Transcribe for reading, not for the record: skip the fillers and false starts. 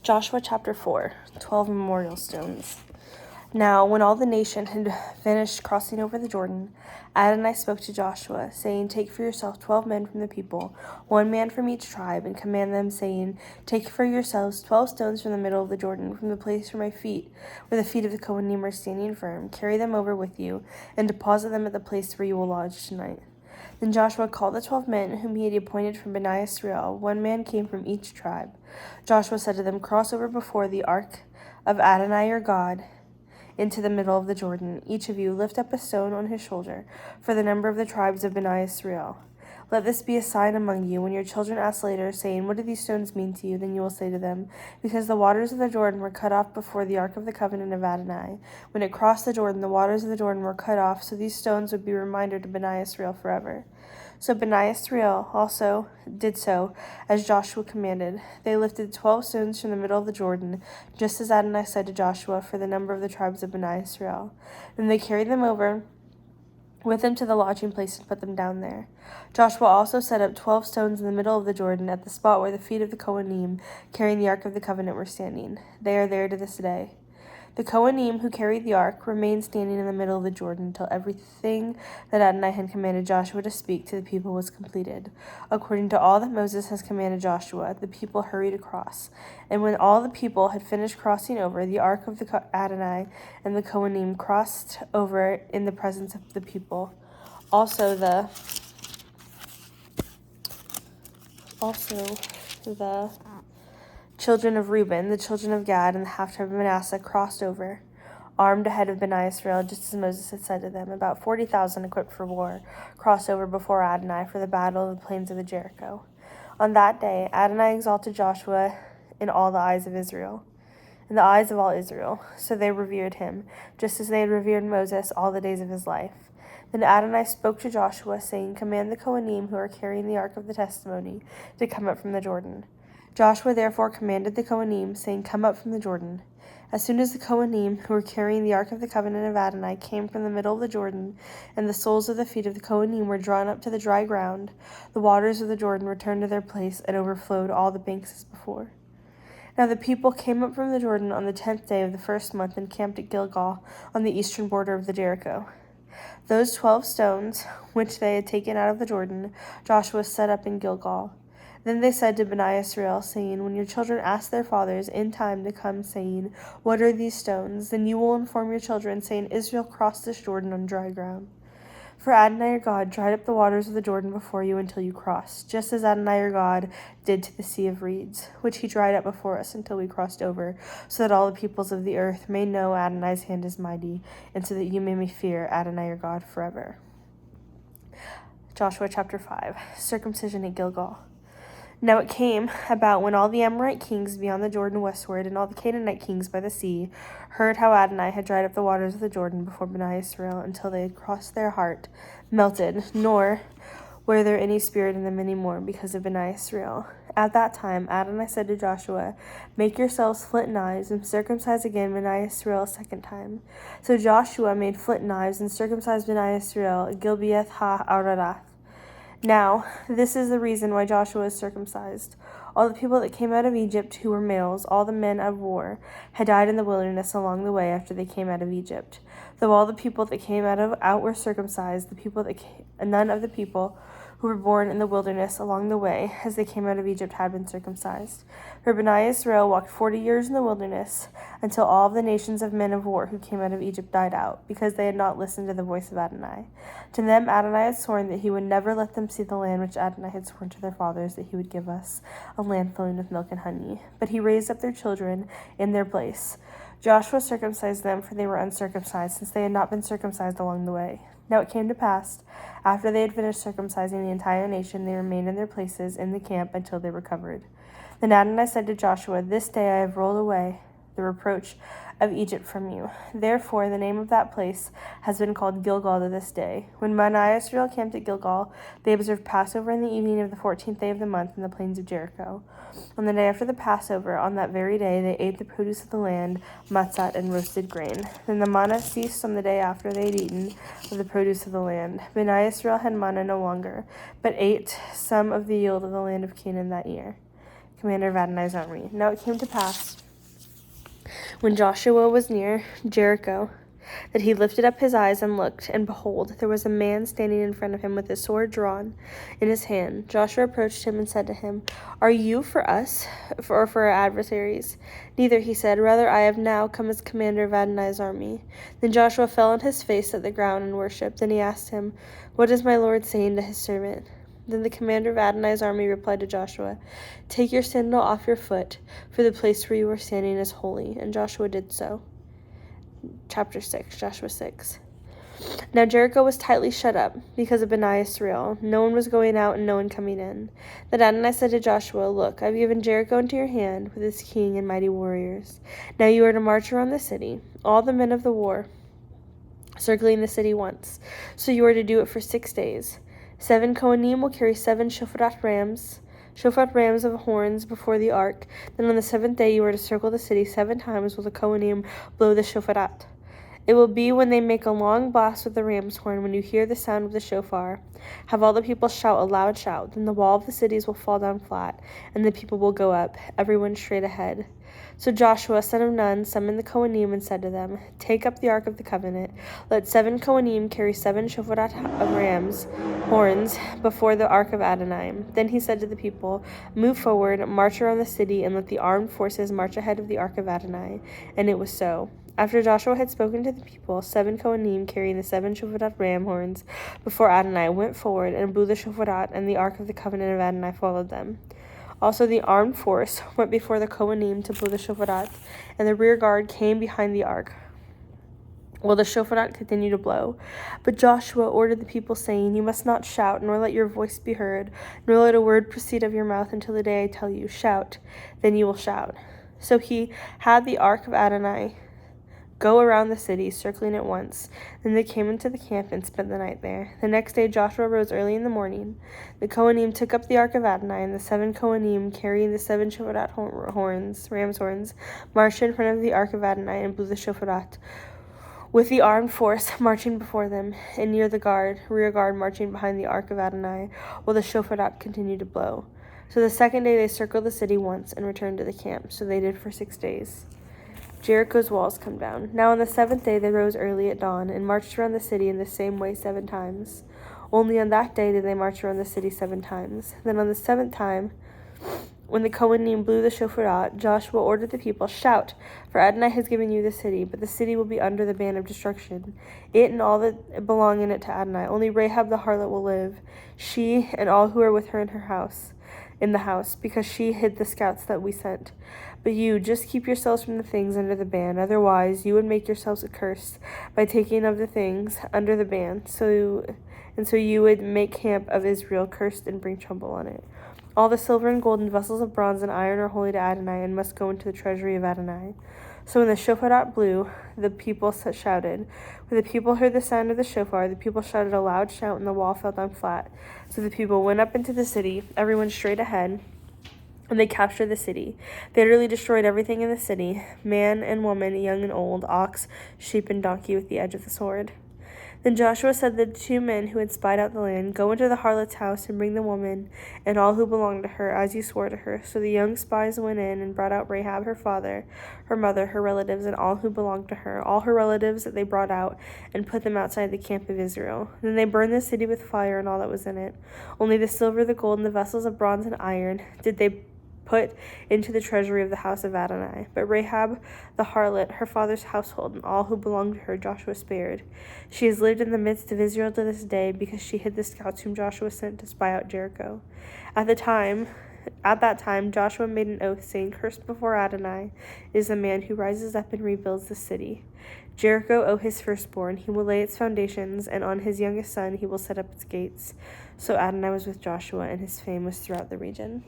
Joshua chapter 4, 12 memorial stones. Now, when all the nation had finished crossing over the Jordan, Adonai spoke to Joshua, saying, Take for yourself 12 men from the people, 1 man from each tribe, and command them, saying, Take for yourselves 12 stones from the middle of the Jordan, from the place where the feet of the Kohanim are standing firm. Carry them over with you, and deposit them at the place where you will lodge tonight. Then Joshua called the 12 men whom he had appointed from Beni Israel. 1 man came from each tribe. Joshua said to them, Cross over before the ark of Adonai your God into the middle of the Jordan. Each of you lift up a stone on his shoulder for the number of the tribes of Beni Israel. Let this be a sign among you. When your children ask later, saying, What do these stones mean to you? Then you will say to them, Because the waters of the Jordan were cut off before the ark of the covenant of Adonai. When it crossed the Jordan, the waters of the Jordan were cut off, so these stones would be a reminder to Beni Israel forever. So Beni Israel also did so, as Joshua commanded. They lifted 12 stones from the middle of the Jordan, just as Adonai said to Joshua, for the number of the tribes of Beni Israel. Then they carried them over with them to the lodging place and put them down there. Joshua also set up 12 stones in the middle of the Jordan, at the spot where the feet of the Kohanim carrying the ark of the covenant were standing. They are there to this day. The Kohanim who carried the ark remained standing in the middle of the Jordan until everything that Adonai had commanded Joshua to speak to the people was completed. According to all that Moses has commanded Joshua, the people hurried across. And when all the people had finished crossing over, the ark of the Adonai and the Kohanim crossed over in the presence of the people. Also the children of Reuben, the children of Gad, and the half-tribe of Manasseh crossed over, armed ahead of Beni Israel, just as Moses had said to them. About 40,000 equipped for war crossed over before Adonai for the battle of the plains of the Jericho. On that day, Adonai exalted Joshua in all the eyes of Israel, in the eyes of all Israel. So they revered him, just as they had revered Moses all the days of his life. Then Adonai spoke to Joshua, saying, Command the Kohanim who are carrying the ark of the testimony to come up from the Jordan. Joshua therefore commanded the Kohanim, saying, Come up from the Jordan. As soon as the Kohanim, who were carrying the ark of the covenant of Adonai, came from the middle of the Jordan, and the soles of the feet of the Kohanim were drawn up to the dry ground, the waters of the Jordan returned to their place and overflowed all the banks as before. Now the people came up from the Jordan on the 10th day of the first month and camped at Gilgal on the eastern border of the Jericho. Those 12 stones, which they had taken out of the Jordan, Joshua set up in Gilgal. Then they said to Beni Israel, saying, When your children ask their fathers in time to come, saying, What are these stones? Then you will inform your children, saying, Israel crossed this Jordan on dry ground. For Adonai your God dried up the waters of the Jordan before you until you crossed, just as Adonai your God did to the Sea of Reeds, which he dried up before us until we crossed over, so that all the peoples of the earth may know Adonai's hand is mighty, and so that you may fear Adonai your God forever. Joshua chapter 5, circumcision at Gilgal. Now it came about when all the Amorite kings beyond the Jordan westward, and all the Canaanite kings by the sea, heard how Adonai had dried up the waters of the Jordan before Beni Israel until they had crossed, their heart melted, nor were there any spirit in them any more because of Beni Israel. At that time Adonai said to Joshua, Make yourselves flint knives, and circumcise again Beni Israel a second time. So Joshua made flint knives, and circumcised Beni Israel at Gibeath ha-Ararath. Now, this is the reason why Joshua is circumcised. All the people that came out of Egypt who were males, all the men of war, had died in the wilderness along the way after they came out of Egypt. Though all the people that came out were circumcised, none of the people who were born in the wilderness along the way, as they came out of Egypt, had been circumcised. For Beni Israel walked 40 years in the wilderness, until all of the nations of men of war who came out of Egypt died out, because they had not listened to the voice of Adonai. To them Adonai had sworn that he would never let them see the land which Adonai had sworn to their fathers that he would give us, a land flowing with milk and honey. But he raised up their children in their place. Joshua circumcised them, for they were uncircumcised, since they had not been circumcised along the way. Now it came to pass, after they had finished circumcising the entire nation, they remained in their places in the camp until they recovered. Then Adonai said to Joshua, This day I have rolled away the reproach of Egypt from you. Therefore the name of that place has been called Gilgal to this day. When Beni Israel camped at Gilgal, they observed Passover in the evening of the 14th day of the month in the plains of Jericho. On the day after the Passover, on that very day, they ate the produce of the land, matzah, and roasted grain. Then the manna ceased on the day after they had eaten of the produce of the land. Beni Israel had manna no longer, but ate some of the yield of the land of Canaan that year. commander of Adonai's army. Now it came to pass, when Joshua was near Jericho, that he lifted up his eyes and looked, and behold, there was a man standing in front of him with his sword drawn in his hand. Joshua approached him and said to him, "Are you for us, or for our adversaries?" "Neither," he said, "rather I have now come as commander of Adonai's army." Then Joshua fell on his face at the ground and worshipped. Then he asked him, "What is my Lord saying to his servant?" Then the commander of Adonai's army replied to Joshua, "Take your sandal off your foot, for the place where you are standing is holy." And Joshua did so. Chapter 6, Joshua 6. Now Jericho was tightly shut up because of Beni Israel. No one was going out and no one coming in. Then Adonai said to Joshua, "Look, I have given Jericho into your hand with its king and mighty warriors. Now you are to march around the city, all the men of the war, circling the city once. So you are to do it for 6 days. 7 Kohanim will carry 7 shofar rams of horns before the ark. Then on the 7th day you are to circle the city 7 times while the Kohanim blow the shofarat. It will be when they make a long blast with the ram's horn, when you hear the sound of the shofar. Have all the people shout a loud shout. Then the wall of the cities will fall down flat, and the people will go up, everyone straight ahead." So Joshua, son of Nun, summoned the Kohanim and said to them, "Take up the ark of the covenant. Let 7 Kohanim carry 7 shofarat of rams' horns before the ark of Adonai." Then he said to the people, "Move forward, march around the city, and let the armed forces march ahead of the ark of Adonai." And it was so. After Joshua had spoken to the people, 7 Kohanim carrying the 7 shofarat ram horns before Adonai went forward and blew the shofarat, and the ark of the covenant of Adonai followed them. Also the armed force went before the Kohanim to blow the shofarat, and the rear guard came behind the ark, while the shofarat continued to blow. But Joshua ordered the people, saying, "You must not shout, nor let your voice be heard, nor let a word proceed of your mouth until the day I tell you, 'Shout,' then you will shout." So he had the ark of Adonai go around the city, circling it once. Then they came into the camp and spent the night there. The next day Joshua rose early in the morning. The Kohanim took up the ark of Adonai, and the 7 Kohanim, carrying the 7 shofarat ram's horns, marched in front of the ark of Adonai and blew the shofarat, with the armed force marching before them, and near the rear guard marching behind the ark of Adonai, while the shofarat continued to blow. So the second day they circled the city once and returned to the camp. So they did for 6 days. Jericho's walls come down. Now on the 7th day they rose early at dawn and marched around the city in the same way 7 times. Only on that day did they march around the city 7 times. Then on the 7th time, when the Kohanim blew the shofarat, Joshua ordered the people, "Shout, for Adonai has given you the city, but the city will be under the ban of destruction, it and all that belong in it to Adonai. Only Rahab the harlot will live, she and all who are with her in the house, because she hid the scouts that we sent. But you, just keep yourselves from the things under the ban, otherwise you would make yourselves accursed by taking of the things under the ban, so you would make camp of Israel cursed and bring trouble on it. All the silver and gold and vessels of bronze and iron are holy to Adonai and must go into the treasury of Adonai." So when the shofarat blew, the people shouted. When the people heard the sound of the shofar, the people shouted a loud shout, and the wall fell down flat. So the people went up into the city, everyone straight ahead, and they captured the city. They utterly destroyed everything in the city, man and woman, young and old, ox, sheep, and donkey, with the edge of the sword. Then Joshua said to the 2 men who had spied out the land, "Go into the harlot's house and bring the woman and all who belong to her, as you swore to her." So the young spies went in and brought out Rahab, her father, her mother, her relatives, and all who belonged to her, all her relatives that they brought out, and put them outside the camp of Israel. Then they burned the city with fire and all that was in it. Only the silver, the gold, and the vessels of bronze and iron did they put into the treasury of the house of Adonai. But Rahab the harlot, her father's household, and all who belonged to her, Joshua spared. She has lived in the midst of Israel to this day, because she hid the scouts whom Joshua sent to spy out Jericho. At that time, Joshua made an oath, saying, "Cursed before Adonai is the man who rises up and rebuilds the city. Jericho, O his firstborn, he will lay its foundations, and on his youngest son he will set up its gates." So Adonai was with Joshua, and his fame was throughout the region.